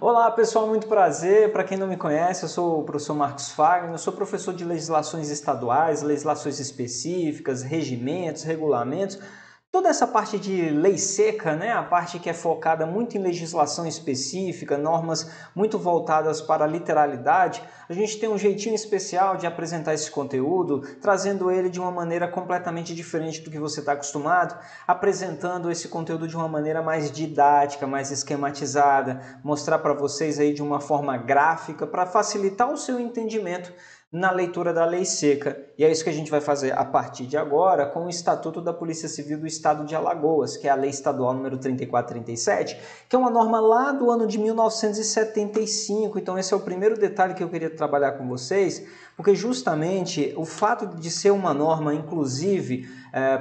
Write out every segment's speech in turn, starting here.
Olá pessoal, muito prazer. Para quem não me conhece, eu sou o professor Marcos Fagner, eu sou professor de legislações estaduais, legislações específicas, regimentos, regulamentos, toda essa parte de lei seca, né? A parte que é focada muito em legislação específica, normas muito voltadas para a literalidade. A gente tem um jeitinho especial de apresentar esse conteúdo, trazendo ele de uma maneira completamente diferente do que você está acostumado, apresentando esse conteúdo de uma maneira mais didática, mais esquematizada, mostrar para vocês aí de uma forma gráfica para facilitar o seu entendimento na leitura da lei seca. E é isso que a gente vai fazer a partir de agora com o Estatuto da Polícia Civil do Estado de Alagoas, que é a Lei Estadual número 3437, que é uma norma lá do ano de 1975. Então esse é o primeiro detalhe que eu queria trabalhar com vocês, porque justamente o fato de ser uma norma, inclusive,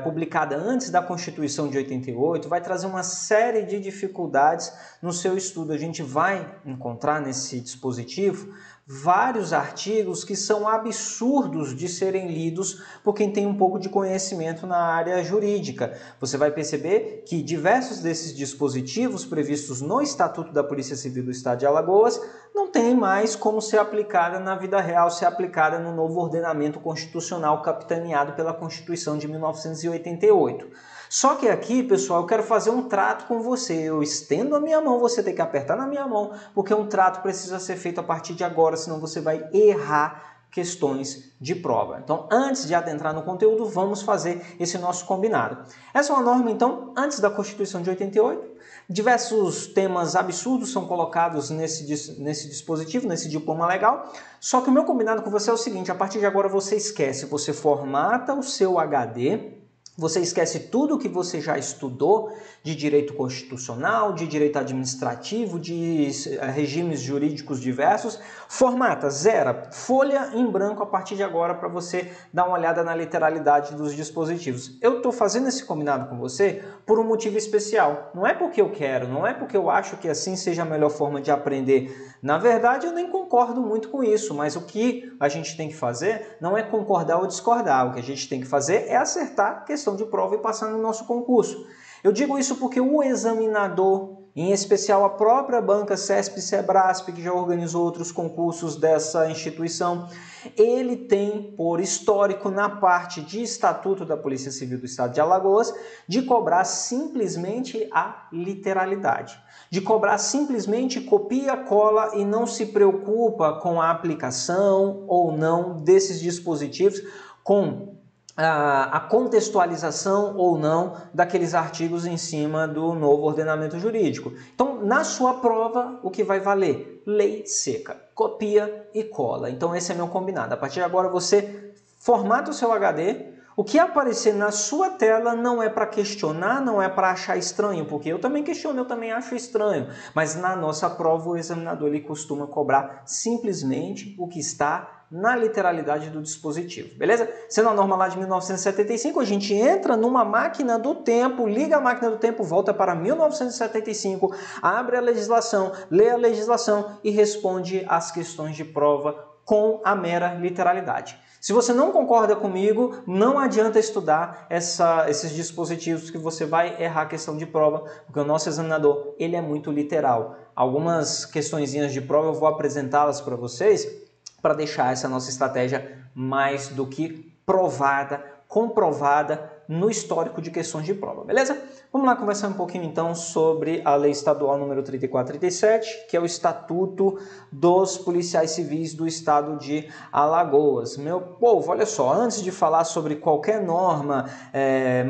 publicada antes da Constituição de 88, vai trazer uma série de dificuldades no seu estudo. A gente vai encontrar nesse dispositivo vários artigos que são absurdos de serem lidos por quem tem um pouco de conhecimento na área jurídica. Você vai perceber que diversos desses dispositivos previstos no Estatuto da Polícia Civil do Estado de Alagoas não tem mais como ser aplicada na vida real, ser aplicada no novo ordenamento constitucional capitaneado pela Constituição de 1988. Só que aqui, pessoal, eu quero fazer um trato com você. Eu estendo a minha mão, você tem que apertar na minha mão, porque um trato precisa ser feito a partir de agora, senão você vai errar questões de prova. Então, antes de adentrar no conteúdo, vamos fazer esse nosso combinado. Essa é uma norma, então, antes da Constituição de 88. Diversos temas absurdos são colocados nesse dispositivo, nesse diploma legal. Só que o meu combinado com você é o seguinte: a partir de agora você esquece, você formata o seu HD. Você esquece tudo que você já estudou de direito constitucional, de direito administrativo, de regimes jurídicos diversos. Formata, zera, folha em branco a partir de agora para você dar uma olhada na literalidade dos dispositivos. Eu estou fazendo esse combinado com você por um motivo especial. Não é porque eu quero, não é porque eu acho que assim seja a melhor forma de aprender. Na verdade, eu nem concordo muito com isso, mas o que a gente tem que fazer não é concordar ou discordar. O que a gente tem que fazer é acertar a questão de prova e passar no nosso concurso. Eu digo isso porque o examinador, em especial a própria banca CESP-CEBRASP, que já organizou outros concursos dessa instituição, ele tem por histórico na parte de Estatuto da Polícia Civil do Estado de Alagoas de cobrar simplesmente a literalidade, de cobrar simplesmente copia, cola e não se preocupa com a aplicação ou não desses dispositivos, com a contextualização ou não daqueles artigos em cima do novo ordenamento jurídico. Então, na sua prova, o que vai valer? Lei seca, copia e cola. Então, esse é meu combinado. A partir de agora, você formata o seu HD. O que aparecer na sua tela não é para questionar, não é para achar estranho, porque eu também questiono, eu também acho estranho. Mas na nossa prova, o examinador ele costuma cobrar simplesmente o que está na literalidade do dispositivo, beleza? Sendo a norma lá de 1975, a gente entra numa máquina do tempo, liga a máquina do tempo, volta para 1975, abre a legislação, lê a legislação e responde às questões de prova com a mera literalidade. Se você não concorda comigo, não adianta estudar esses dispositivos que você vai errar a questão de prova, porque o nosso examinador ele é muito literal. Algumas questõezinhas de prova eu vou apresentá-las para vocês, para deixar essa nossa estratégia mais do que provada, comprovada no histórico de questões de prova, beleza? Vamos lá conversar um pouquinho então sobre a Lei Estadual número 3437, que é o Estatuto dos Policiais Civis do Estado de Alagoas. Meu povo, olha só, antes de falar sobre qualquer norma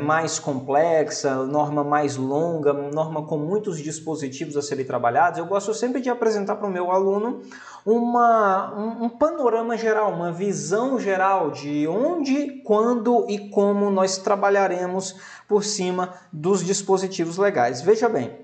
mais complexa, norma mais longa, norma com muitos dispositivos a serem trabalhados, eu gosto sempre de apresentar para o meu aluno um panorama geral, uma visão geral de onde, quando e como nós trabalharemos por cima dos dispositivos legais. Veja bem,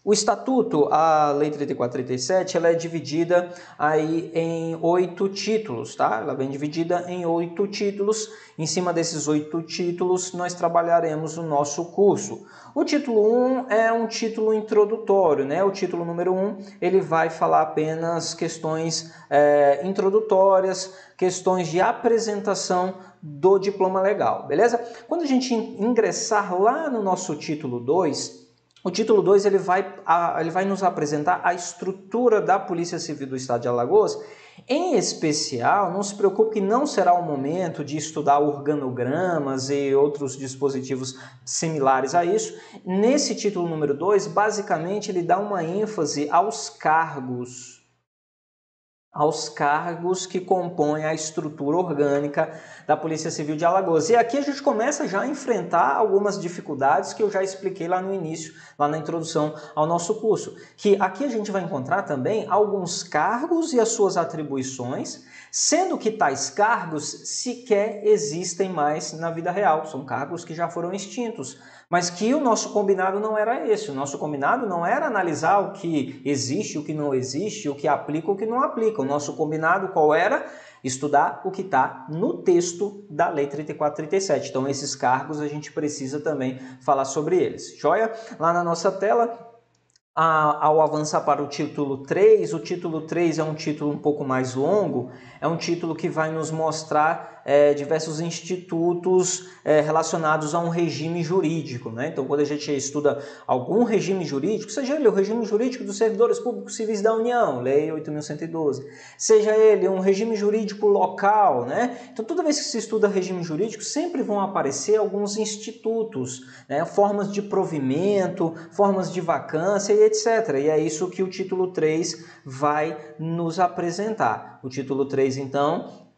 o Estatuto, a Lei 3437, ela é dividida aí em 8 títulos, tá? Ela vem dividida em 8 títulos. Em cima desses 8 títulos, nós trabalharemos o nosso curso. O título 1 é um título introdutório, né? O título número 1, ele vai falar apenas questões introdutórias, questões de apresentação do diploma legal, beleza? Quando a gente ingressar lá no nosso título 2, O título 2 ele vai nos apresentar a estrutura da Polícia Civil do Estado de Alagoas. Em especial, não se preocupe que não será o momento de estudar organogramas e outros dispositivos similares a isso. Nesse título número 2, basicamente ele dá uma ênfase aos cargos que compõem a estrutura orgânica da Polícia Civil de Alagoas. E aqui a gente começa já a enfrentar algumas dificuldades que eu já expliquei lá no início, lá na introdução ao nosso curso. Que aqui a gente vai encontrar também alguns cargos e as suas atribuições, sendo que tais cargos sequer existem mais na vida real. São cargos que já foram extintos. Mas que o nosso combinado não era esse. O nosso combinado não era analisar o que existe, o que não existe, o que aplica, o que não aplica. O nosso combinado qual era? Estudar o que está no texto da Lei 3437. Então, esses cargos a gente precisa também falar sobre eles. Joia? Lá na nossa tela, ao avançar para o título 3 é um título um pouco mais longo, é um título que vai nos mostrar diversos institutos relacionados a um regime jurídico, né? Então, quando a gente estuda algum regime jurídico, seja ele o regime jurídico dos servidores públicos civis da União, Lei 8.112, seja ele um regime jurídico local, né? Então, toda vez que se estuda regime jurídico, sempre vão aparecer alguns institutos, né? Formas de provimento, formas de vacância e etc. E é isso que o título 3 vai nos apresentar. O título 3, então,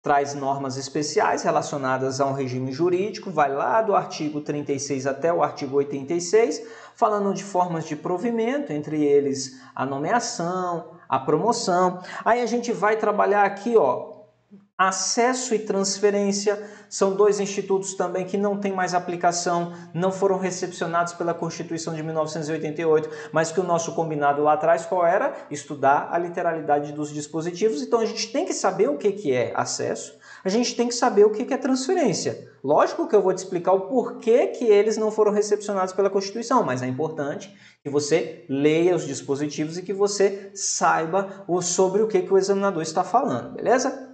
traz normas especiais relacionadas a um regime jurídico, vai lá do artigo 36 até o artigo 86, falando de formas de provimento, entre eles a nomeação, a promoção. Aí a gente vai trabalhar aqui, ó, acesso e transferência, são dois institutos também que não têm mais aplicação, não foram recepcionados pela Constituição de 1988, mas que o nosso combinado lá atrás qual era? Estudar a literalidade dos dispositivos. Então a gente tem que saber o que é acesso, a gente tem que saber o que é transferência. Lógico que eu vou te explicar o porquê que eles não foram recepcionados pela Constituição, mas é importante que você leia os dispositivos e que você saiba sobre o que o examinador está falando, beleza?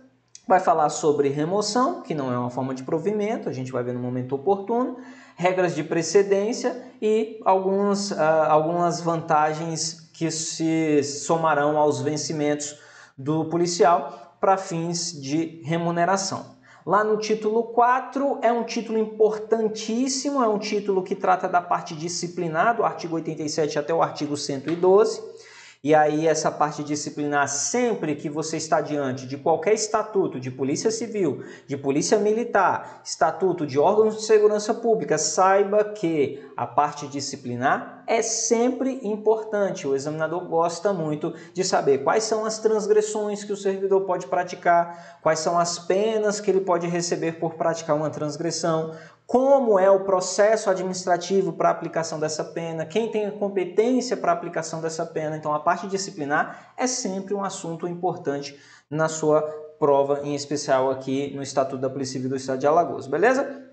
Vai falar sobre remoção, que não é uma forma de provimento, a gente vai ver no momento oportuno, regras de precedência e algumas vantagens que se somarão aos vencimentos do policial para fins de remuneração. Lá no título 4 é um título importantíssimo, é um título que trata da parte disciplinar, do artigo 87 até o artigo 112. E aí essa parte disciplinar, sempre que você está diante de qualquer estatuto de polícia civil, de polícia militar, estatuto de órgãos de segurança pública, saiba que a parte disciplinar é sempre importante. O examinador gosta muito de saber quais são as transgressões que o servidor pode praticar, quais são as penas que ele pode receber por praticar uma transgressão, como é o processo administrativo para a aplicação dessa pena, quem tem a competência para a aplicação dessa pena. Então, a parte disciplinar é sempre um assunto importante na sua prova, em especial aqui no Estatuto da Polícia Civil do Estado de Alagoas, beleza?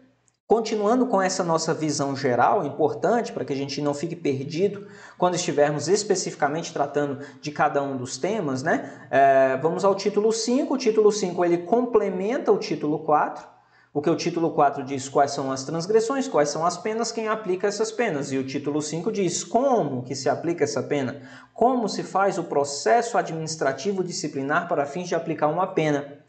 Continuando com essa nossa visão geral, importante para que a gente não fique perdido quando estivermos especificamente tratando de cada um dos temas, né? Vamos ao título 5. O título 5 ele complementa o título 4. Porque o título 4 diz quais são as transgressões, quais são as penas, quem aplica essas penas. E o título 5 diz como que se aplica essa pena, como se faz o processo administrativo disciplinar para fins de aplicar uma pena.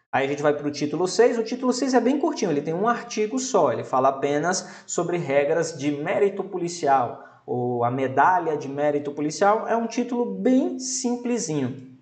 Aí a gente vai para o título 6. O título 6 é bem curtinho, ele tem um artigo só. Ele fala apenas sobre regras de mérito policial, ou a medalha de mérito policial. É um título bem simplesinho.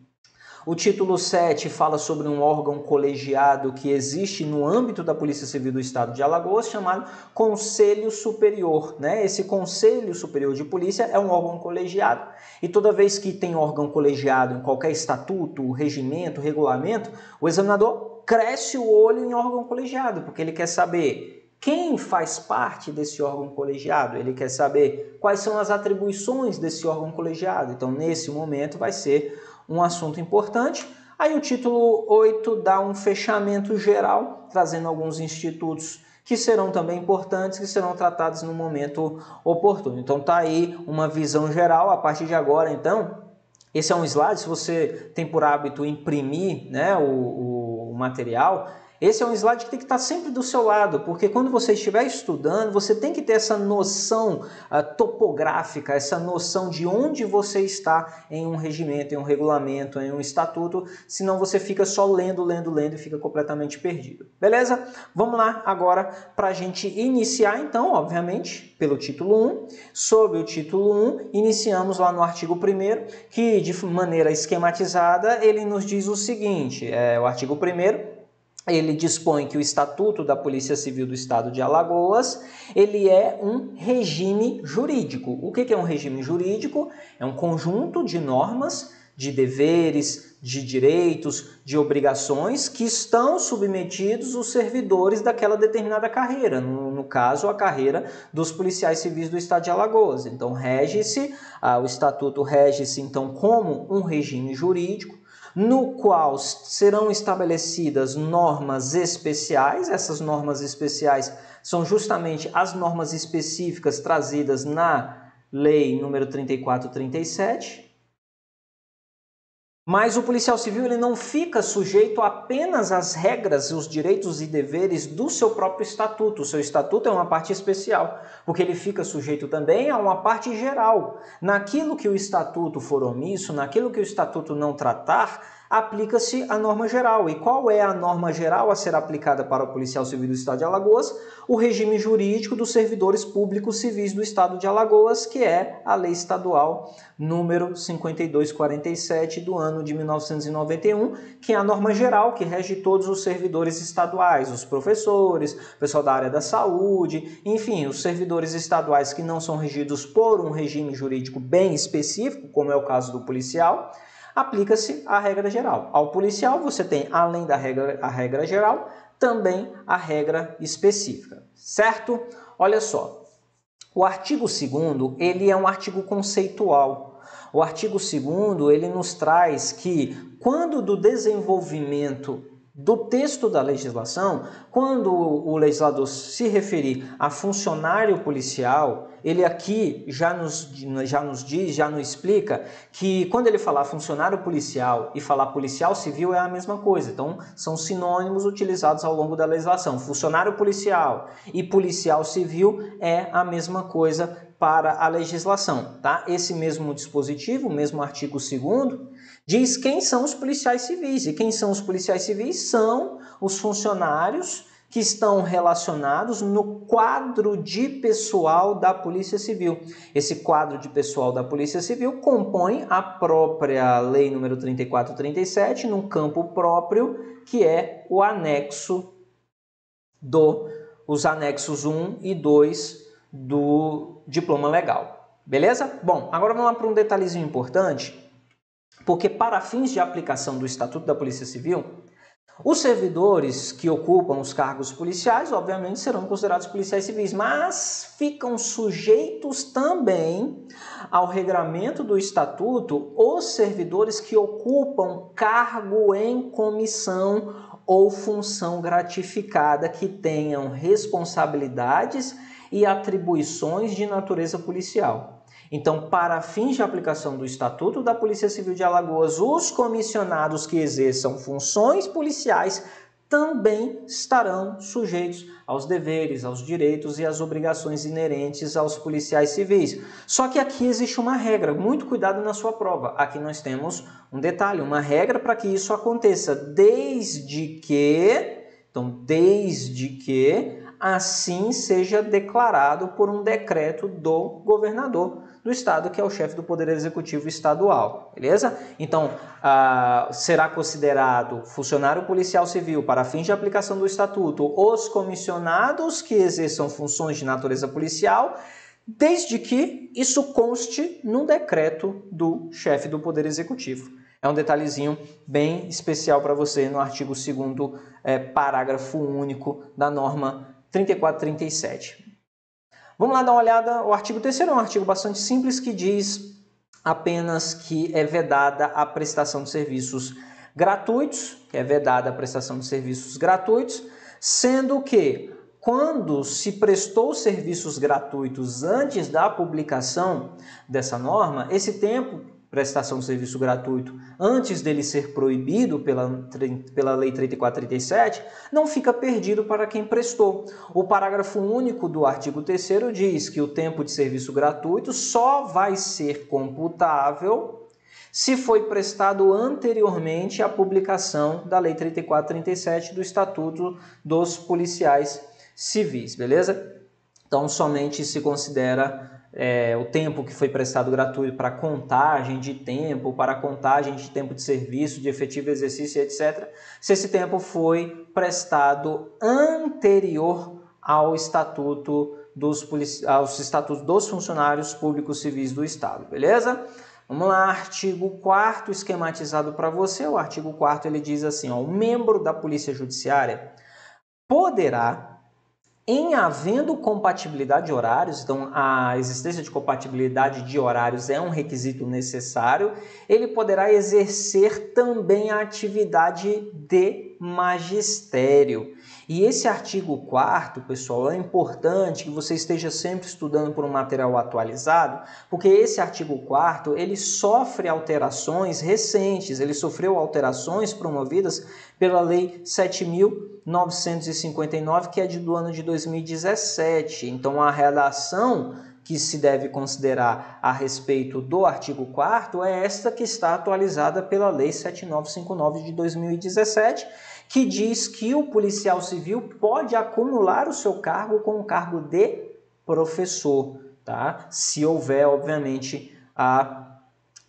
O título 7 fala sobre um órgão colegiado que existe no âmbito da Polícia Civil do Estado de Alagoas, chamado Conselho Superior, né? Esse Conselho Superior de Polícia é um órgão colegiado e toda vez que tem órgão colegiado em qualquer estatuto, regimento, regulamento, o examinador cresce o olho em órgão colegiado, porque ele quer saber quem faz parte desse órgão colegiado, ele quer saber quais são as atribuições desse órgão colegiado. Então, nesse momento, vai ser um assunto importante. Aí o título 8 dá um fechamento geral, trazendo alguns institutos que serão também importantes, que serão tratados no momento oportuno. Então tá aí uma visão geral. A partir de agora, então, esse é um slide, se você tem por hábito imprimir, né, o material, Esse é um slide que tem que estar sempre do seu lado, porque quando você estiver estudando, você tem que ter essa noção topográfica, essa noção de onde você está em um regimento, em um regulamento, em um estatuto, senão você fica só lendo e fica completamente perdido. Beleza? Vamos lá agora para a gente iniciar, então, obviamente, pelo título 1. Sobre o título 1, iniciamos lá no artigo 1º, que de maneira esquematizada ele nos diz o seguinte, o artigo 1º, ele dispõe que o Estatuto da Polícia Civil do Estado de Alagoas, ele é um regime jurídico. O que é um regime jurídico? É um conjunto de normas, de deveres, de direitos, de obrigações que estão submetidos os servidores daquela determinada carreira, no caso a carreira dos policiais civis do Estado de Alagoas. Então o Estatuto rege-se então como um regime jurídico, no qual serão estabelecidas normas especiais. Essas normas especiais são justamente as normas específicas trazidas na Lei número 3437. Mas o policial civil ele não fica sujeito apenas às regras, os direitos e deveres do seu próprio estatuto. O seu estatuto é uma parte especial, porque ele fica sujeito também a uma parte geral. Naquilo que o estatuto for omisso, naquilo que o estatuto não tratar, aplica-se a norma geral. E qual é a norma geral a ser aplicada para o policial civil do Estado de Alagoas? O regime jurídico dos servidores públicos civis do Estado de Alagoas, que é a Lei Estadual número 5247 do ano de 1991, que é a norma geral que rege todos os servidores estaduais, os professores, o pessoal da área da saúde, enfim, os servidores estaduais que não são regidos por um regime jurídico bem específico, como é o caso do policial. Aplica-se a regra geral. Ao policial você tem, além da regra geral, também a regra específica, certo? Olha só, o artigo 2º, ele é um artigo conceitual. O artigo 2º, ele nos traz que, quando do desenvolvimento do texto da legislação, quando o legislador se referir a funcionário policial, ele aqui já nos explica que quando ele falar funcionário policial e falar policial civil é a mesma coisa. Então, são sinônimos utilizados ao longo da legislação. Funcionário policial e policial civil é a mesma coisa para a legislação, tá? Esse mesmo dispositivo, o mesmo artigo 2º, diz quem são os policiais civis. E quem são os policiais civis? São os funcionários que estão relacionados no quadro de pessoal da Polícia Civil. Esse quadro de pessoal da Polícia Civil compõe a própria Lei número 3437, num campo próprio, que é o anexo os anexos 1 e 2 do diploma legal. Beleza? Bom, agora vamos lá para um detalhezinho importante, porque para fins de aplicação do Estatuto da Polícia Civil, os servidores que ocupam os cargos policiais, obviamente, serão considerados policiais civis, mas ficam sujeitos também ao regramento do Estatuto os servidores que ocupam cargo em comissão ou função gratificada que tenham responsabilidades e atribuições de natureza policial. Então, para fins de aplicação do Estatuto da Polícia Civil de Alagoas, os comissionados que exerçam funções policiais também estarão sujeitos aos deveres, aos direitos e às obrigações inerentes aos policiais civis. Só que aqui existe uma regra, muito cuidado na sua prova. Aqui nós temos um detalhe, uma regra para que isso aconteça, desde que assim seja declarado por um decreto do governador do estado, que é o chefe do Poder Executivo estadual, beleza? Então, será considerado funcionário policial civil para fins de aplicação do estatuto os comissionados que exerçam funções de natureza policial, desde que isso conste no decreto do chefe do Poder Executivo. É um detalhezinho bem especial para você no artigo 2º, parágrafo único da norma 3437. Vamos lá dar uma olhada. O artigo 3º é um artigo bastante simples que diz apenas que é vedada a prestação de serviços gratuitos, sendo que quando se prestou serviços gratuitos antes da publicação dessa norma, esse tempo prestação de serviço gratuito antes dele ser proibido pela Lei 3437, não fica perdido para quem prestou. O parágrafo único do artigo 3º diz que o tempo de serviço gratuito só vai ser computável se foi prestado anteriormente à publicação da Lei 3437 do Estatuto dos Policiais Civis, beleza? Então, somente se considera o tempo que foi prestado gratuito para contagem de tempo, para contagem de tempo de serviço, de efetivo exercício, etc., se esse tempo foi prestado anterior ao aos estatutos dos funcionários públicos civis do Estado, beleza? Vamos lá, artigo 4º esquematizado para você. O artigo 4º ele diz assim, ó, o membro da Polícia Judiciária poderá, em havendo compatibilidade de horários, então a existência de compatibilidade de horários é um requisito necessário, ele poderá exercer também a atividade de magistério. E esse artigo 4º, pessoal, é importante que você esteja sempre estudando por um material atualizado, porque esse artigo 4º, ele sofre alterações recentes, ele sofreu alterações promovidas pela Lei 7.959, que é do ano de 2017. Então, a redação que se deve considerar a respeito do artigo 4º é esta que está atualizada pela Lei 7.959 de 2017, que diz que o policial civil pode acumular o seu cargo com o cargo de professor, tá? Se houver, obviamente, a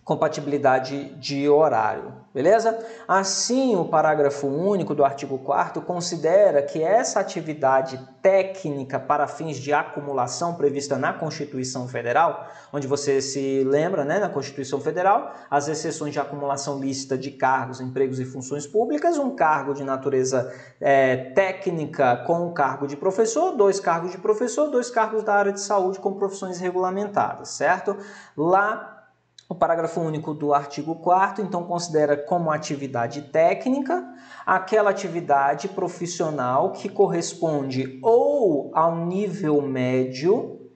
compatibilidade de horário, beleza? Assim, o parágrafo único do artigo 4º considera que essa atividade técnica para fins de acumulação prevista na Constituição Federal, onde você se lembra, né, na Constituição Federal, as exceções de acumulação lícita de cargos, empregos e funções públicas, um cargo de natureza técnica com o cargo de professor, 2 cargos de professor, 2 cargos da área de saúde com profissões regulamentadas, certo? Lá, o parágrafo único do artigo 4º, então, considera como atividade técnica aquela atividade profissional que corresponde ou ao nível médio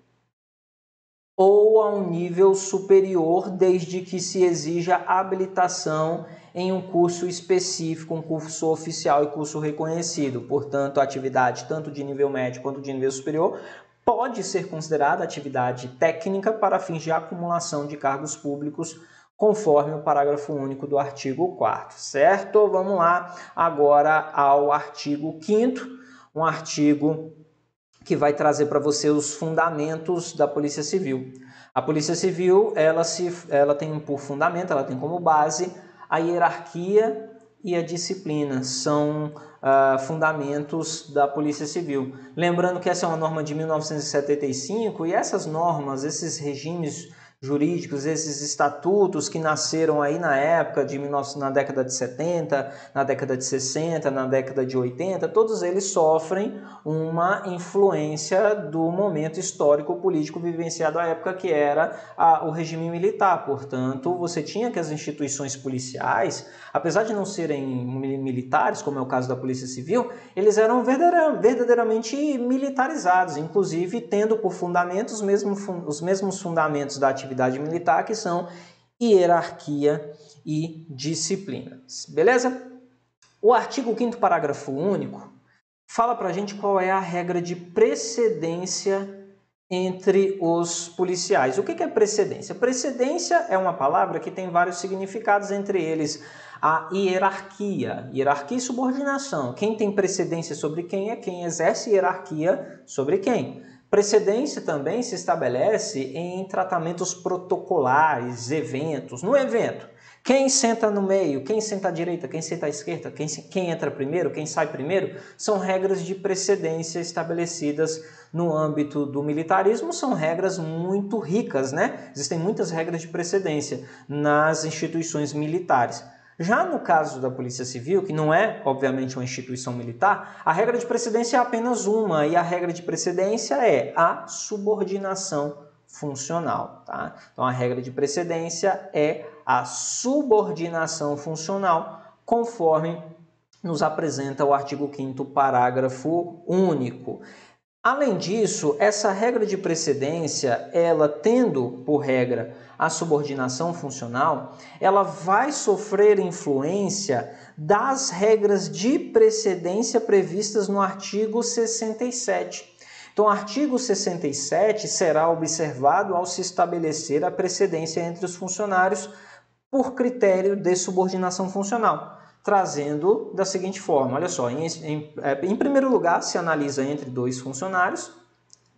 ou ao nível superior, desde que se exija habilitação em um curso específico, um curso oficial e curso reconhecido. Portanto, a atividade tanto de nível médio quanto de nível superior pode ser considerada atividade técnica para fins de acumulação de cargos públicos, conforme o parágrafo único do artigo 4º, certo? Vamos lá agora ao artigo 5º, um artigo que vai trazer para você os fundamentos da Polícia Civil. A Polícia Civil, ela tem por fundamento, ela tem como base a hierarquia e a disciplina, são fundamentos da Polícia Civil. Lembrando que essa é uma norma de 1975 e essas normas, esses regimes jurídicos, esses estatutos que nasceram aí na época na década de 70, na década de 60, na década de 80, todos eles sofrem uma influência do momento histórico político vivenciado à época, que era o regime militar. Portanto, você tinha que as instituições policiais, apesar de não serem militares, como é o caso da Polícia Civil, eles eram verdadeiramente militarizados, inclusive tendo por fundamento os mesmos fundamentos da atividade militar, que são hierarquia e disciplina. Beleza? O artigo 5º, parágrafo único, fala para a gente qual é a regra de precedência entre os policiais. O que é precedência? Precedência é uma palavra que tem vários significados, entre eles a hierarquia e subordinação. Quem tem precedência sobre quem é quem exerce hierarquia sobre quem. Precedência também se estabelece em tratamentos protocolares, eventos. No evento, quem senta no meio, quem senta à direita, quem senta à esquerda, quem entra primeiro, quem sai primeiro, são regras de precedência estabelecidas no âmbito do militarismo, são regras muito ricas, né? Existem muitas regras de precedência nas instituições militares. Já no caso da Polícia Civil, que não é, obviamente, uma instituição militar, a regra de precedência é apenas uma, e a regra de precedência é a subordinação funcional, tá? Então, a regra de precedência é a subordinação funcional, conforme nos apresenta o artigo 5º, parágrafo único. Além disso, essa regra de precedência, ela tendo por regra a subordinação funcional, ela vai sofrer influência das regras de precedência previstas no artigo 67. Então, o artigo 67 será observado ao se estabelecer a precedência entre os funcionários por critério de subordinação funcional, trazendo da seguinte forma, olha só, em primeiro lugar se analisa entre dois funcionários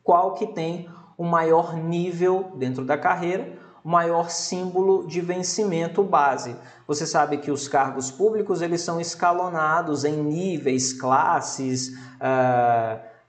qual que tem o maior nível dentro da carreira, o maior símbolo de vencimento base. Você sabe que os cargos públicos eles são escalonados em níveis, classes,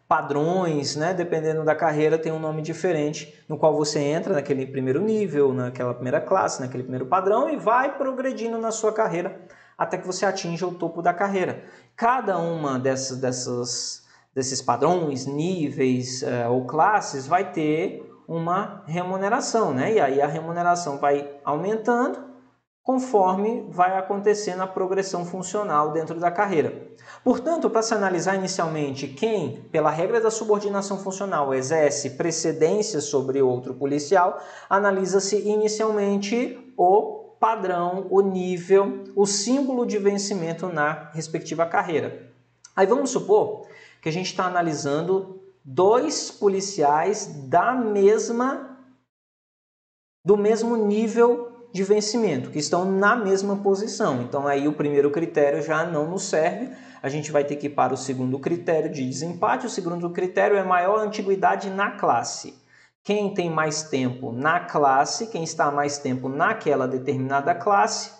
padrões, né? Dependendo da carreira tem um nome diferente, no qual você entra naquele primeiro nível, naquela primeira classe, naquele primeiro padrão e vai progredindo na sua carreira até que você atinja o topo da carreira. Cada uma desses padrões, níveis ou classes vai ter uma remuneração, né? E aí a remuneração vai aumentando conforme vai acontecendo a progressão funcional dentro da carreira. Portanto, para se analisar inicialmente quem, pela regra da subordinação funcional, exerce precedência sobre outro policial, analisa-se inicialmente o padrão, o nível, o símbolo de vencimento na respectiva carreira. Aí vamos supor que a gente está analisando dois policiais do mesmo nível de vencimento, que estão na mesma posição. Então aí o primeiro critério já não nos serve, a gente vai ter que ir para o segundo critério de desempate. O segundo critério é maior antiguidade na classe. Quem tem mais tempo na classe, quem está mais tempo naquela determinada classe,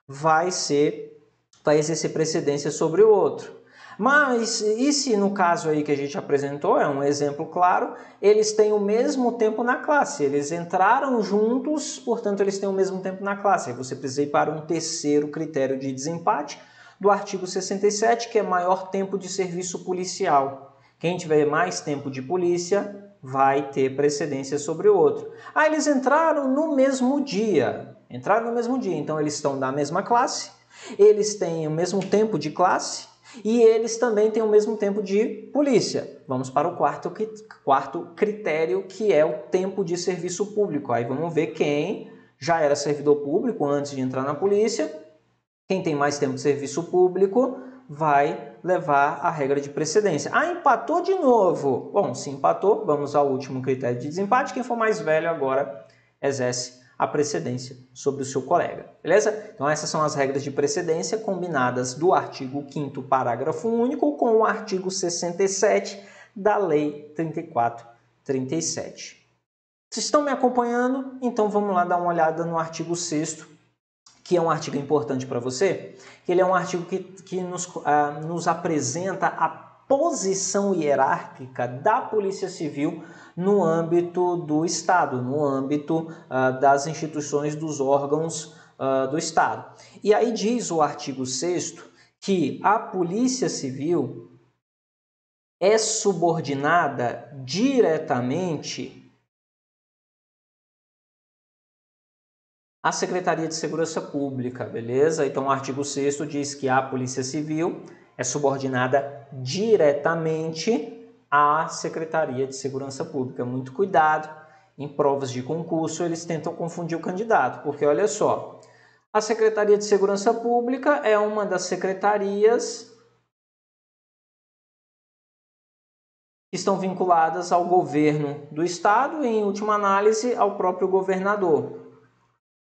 vai exercer precedência sobre o outro. Mas e se no caso aí que a gente apresentou, é um exemplo claro, eles têm o mesmo tempo na classe, eles entraram juntos, portanto eles têm o mesmo tempo na classe. Aí você precisa ir para um terceiro critério de desempate do artigo 67, que é maior tempo de serviço policial. Quem tiver mais tempo de polícia vai ter precedência sobre o outro. Ah, eles entraram no mesmo dia, então eles estão da mesma classe, eles têm o mesmo tempo de classe, e eles também têm o mesmo tempo de polícia. Vamos para o quarto critério, que é o tempo de serviço público. Aí vamos ver quem já era servidor público antes de entrar na polícia. Quem tem mais tempo de serviço público vai levar a regra de precedência. Ah, empatou de novo. Bom, se empatou, vamos ao último critério de desempate. Quem for mais velho agora exerce a precedência sobre o seu colega, beleza? Então essas são as regras de precedência combinadas do artigo 5º parágrafo único com o artigo 67 da Lei 3437. Vocês estão me acompanhando? Então vamos lá dar uma olhada no artigo 6º, que é um artigo importante para você, que ele é um artigo que nos apresenta a posição hierárquica da Polícia Civil no âmbito do Estado, no âmbito das instituições dos órgãos do Estado. E aí diz o artigo 6º que a Polícia Civil é subordinada diretamente à Secretaria de Segurança Pública, beleza? Então o artigo 6º diz que a Polícia Civil é subordinada diretamente à Secretaria de Segurança Pública. Muito cuidado, em provas de concurso eles tentam confundir o candidato, porque olha só, a Secretaria de Segurança Pública é uma das secretarias que estão vinculadas ao governo do Estado e, em última análise, ao próprio governador.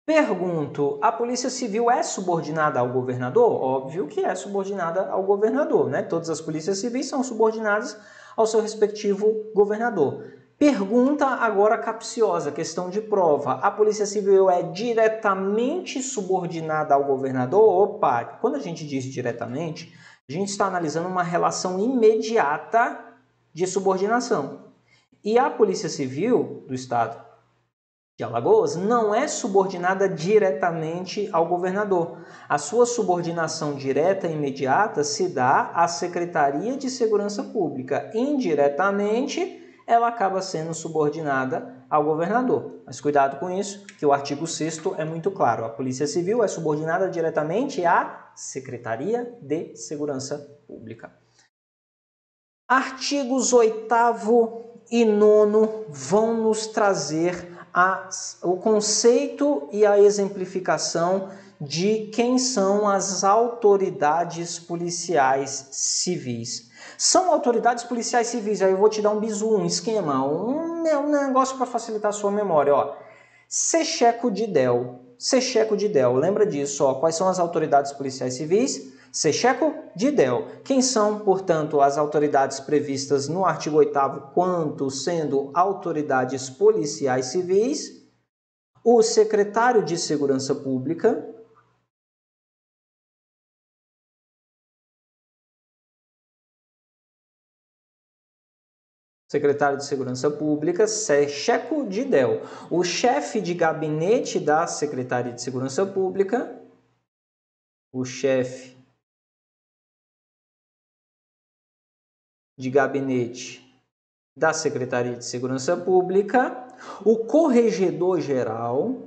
Pergunto, a Polícia Civil é subordinada ao governador? Óbvio que é subordinada ao governador, né? Todas as polícias civis são subordinadas ao seu respectivo governador. Pergunta agora capciosa, questão de prova. A Polícia Civil é diretamente subordinada ao governador? Opa, quando a gente diz diretamente, a gente está analisando uma relação imediata de subordinação. E a Polícia Civil do Estado de Alagoas não é subordinada diretamente ao governador. A sua subordinação direta e imediata se dá à Secretaria de Segurança Pública. Indiretamente, ela acaba sendo subordinada ao governador. Mas cuidado com isso, que o artigo 6º é muito claro. A Polícia Civil é subordinada diretamente à Secretaria de Segurança Pública. Artigos 8º e 9º vão nos trazer o conceito e a exemplificação de quem são as autoridades policiais civis. São autoridades policiais civis, aí eu vou te dar um bizu, um esquema, um negócio para facilitar a sua memória. Ó. Secheco-Didel, lembra disso? Ó. Quais são as autoridades policiais civis? Secheco-Didel. Quem são, portanto, as autoridades previstas no artigo 8º quanto sendo autoridades policiais civis? O secretário de Segurança Pública, secretário de Segurança Pública, Secheco-Didel. O chefe de gabinete da Secretaria de Segurança Pública, o chefe de gabinete da Secretaria de Segurança Pública, o corregedor-geral,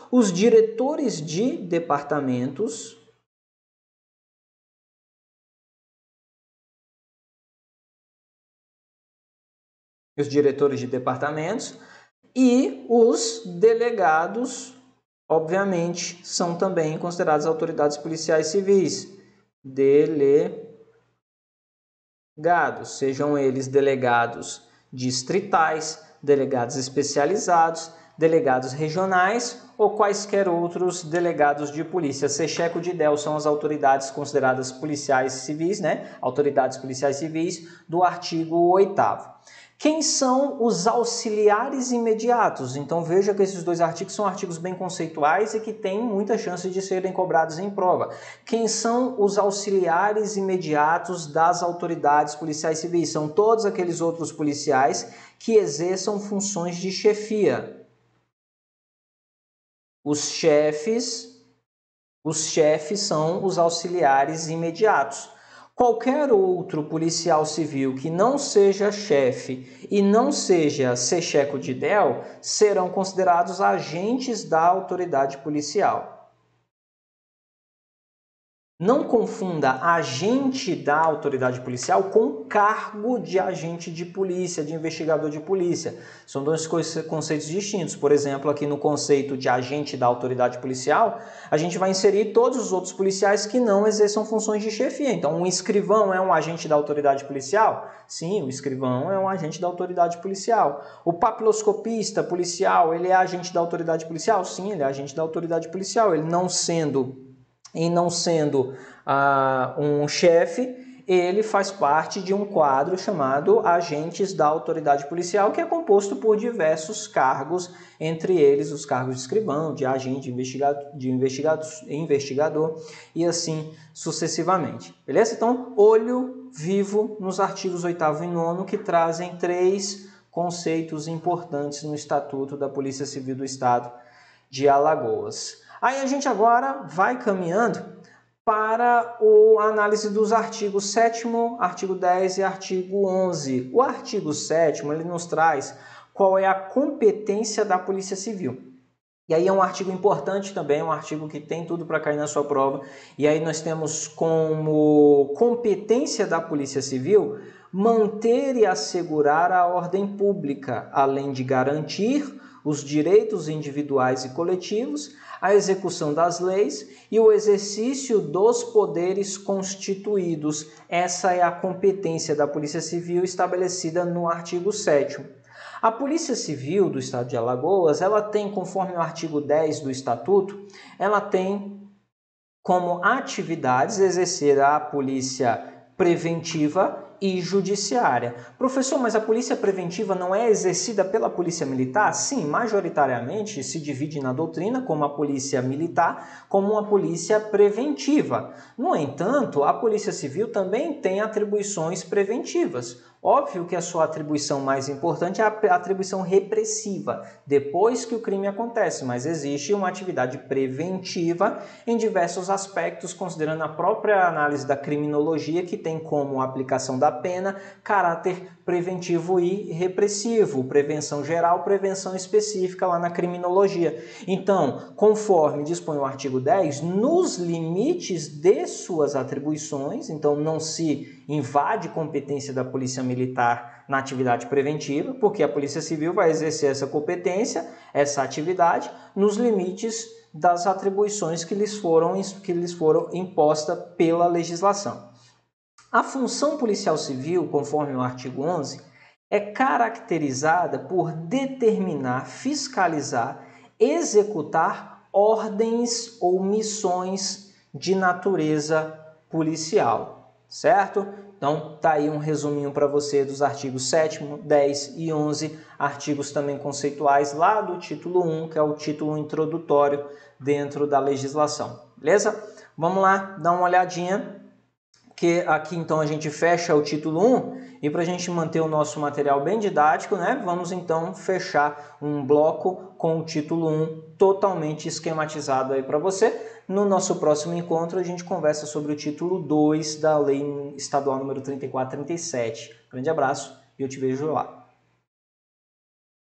os diretores de departamentos, e os delegados, obviamente, são também considerados autoridades policiais civis. Delegados, sejam eles delegados distritais, delegados especializados, delegados regionais ou quaisquer outros delegados de polícia. Secheco-Didel são as autoridades consideradas policiais civis, né? Autoridades policiais civis do artigo 8º. Quem são os auxiliares imediatos? Então veja que esses dois artigos são artigos bem conceituais e que têm muita chance de serem cobrados em prova. Quem são os auxiliares imediatos das autoridades policiais civis? São todos aqueles outros policiais que exerçam funções de chefia. Os chefes são os auxiliares imediatos. Qualquer outro policial civil que não seja chefe e não seja Secheco-Didel serão considerados agentes da autoridade policial. Não confunda agente da autoridade policial com cargo de agente de polícia, de investigador de polícia. São dois conceitos distintos. Por exemplo, aqui no conceito de agente da autoridade policial, a gente vai inserir todos os outros policiais que não exerçam funções de chefia. Então, um escrivão é um agente da autoridade policial? Sim, o escrivão é um agente da autoridade policial. O papiloscopista policial, ele é agente da autoridade policial? Sim, ele é agente da autoridade policial. Ele não sendo um chefe, ele faz parte de um quadro chamado agentes da autoridade policial, que é composto por diversos cargos, entre eles os cargos de escrivão, de agente, de investigador e assim sucessivamente. Beleza? Então, olho vivo nos artigos 8º e 9º, que trazem 3 conceitos importantes no Estatuto da Polícia Civil do Estado de Alagoas. Aí a gente agora vai caminhando para a análise dos artigos 7º, artigo 10 e artigo 11. O artigo 7º, ele nos traz qual é a competência da Polícia Civil. E aí é um artigo importante também, um artigo que tem tudo para cair na sua prova. E aí nós temos como competência da Polícia Civil manter e assegurar a ordem pública, além de garantir os direitos individuais e coletivos, a execução das leis e o exercício dos poderes constituídos. Essa é a competência da Polícia Civil estabelecida no artigo 7º. A Polícia Civil do Estado de Alagoas, ela tem, conforme o artigo 10 do Estatuto, ela tem como atividades exercer a polícia preventiva e judiciária. Professor, mas a polícia preventiva não é exercida pela polícia militar? Sim, majoritariamente se divide na doutrina como a polícia militar, como uma polícia preventiva. No entanto, a polícia civil também tem atribuições preventivas. Óbvio que a sua atribuição mais importante é a atribuição repressiva, depois que o crime acontece, mas existe uma atividade preventiva em diversos aspectos, considerando a própria análise da criminologia, que tem como aplicação da pena caráter preventivo e repressivo, prevenção geral, prevenção específica lá na criminologia. Então, conforme dispõe o artigo 10, nos limites de suas atribuições, então não se invade competência da Polícia Militar na atividade preventiva, porque a Polícia Civil vai exercer essa competência, essa atividade, nos limites das atribuições que lhes foram impostas pela legislação. A função policial civil, conforme o artigo 11, é caracterizada por determinar, fiscalizar, executar ordens ou missões de natureza policial, certo? Então, tá aí um resuminho para você dos artigos 7º, 10 e 11, artigos também conceituais lá do título 1, que é o título introdutório dentro da legislação, beleza? Vamos lá, dar uma olhadinha, que aqui então a gente fecha o título 1, e para a gente manter o nosso material bem didático, né, vamos então fechar um bloco com o título 1 totalmente esquematizado aí para você. No nosso próximo encontro a gente conversa sobre o título 2 da Lei Estadual número 3437. Grande abraço e eu te vejo lá.